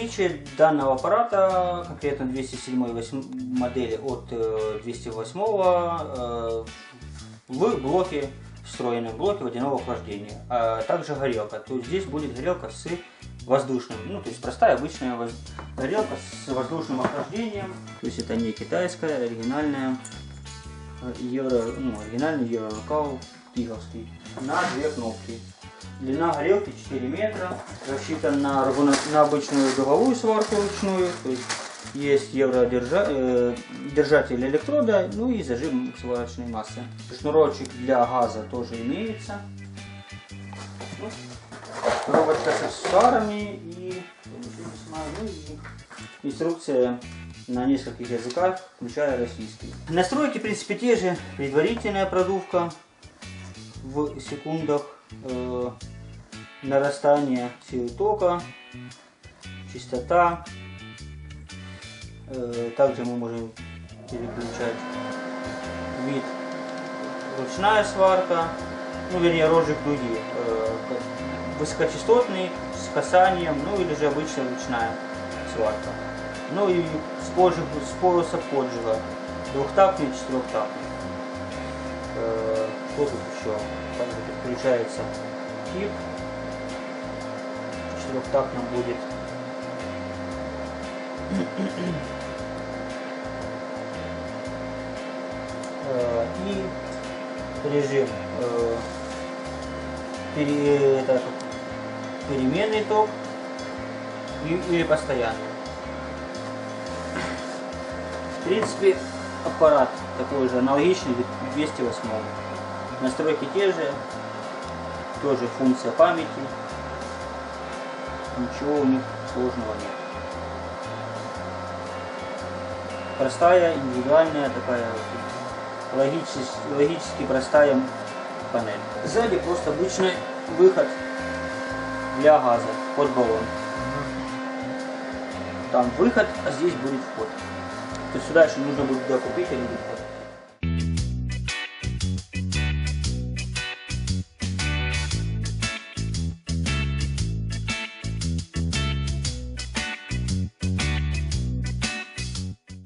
Отличие данного аппарата, конкретно 207 модели от 208 в блоке, встроенном блоке водяного охлаждения, а также горелка. То есть здесь будет горелка с воздушным, ну то есть простая обычная горелка с воздушным охлаждением. То есть это не китайская, оригинальная оригинальный евролокал тиговский на 2 кнопки. Длина горелки 4 метра, рассчитан на обычную дуговую сварку ручную, то есть держатель электрода, ну и зажим сварочной массы. Шнурочек для газа тоже имеется. Коробочка с аксессуарами и инструкция на нескольких языках, включая российский. Настройки в принципе те же: предварительная продувка в секундах, нарастание силы тока, частота. Также мы можем переключать вид: ручная сварка, вернее розжиг дуги, высокочастотный с касанием, или же обычная ручная сварка. Ну и способ поджига: двухтактный, четырехтактный. Что тут еще? Также подключается тип. В четырехтактном будет. И режим переменный ток или постоянный. В принципе, аппарат такой же, аналогичный 208. Настройки те же, тоже функция памяти, ничего у них сложного нет. Простая, индивидуальная такая, логически простая панель. Сзади просто обычный выход для газа под баллон. Там выход, а здесь будет вход. То есть сюда еще нужно будет докупить или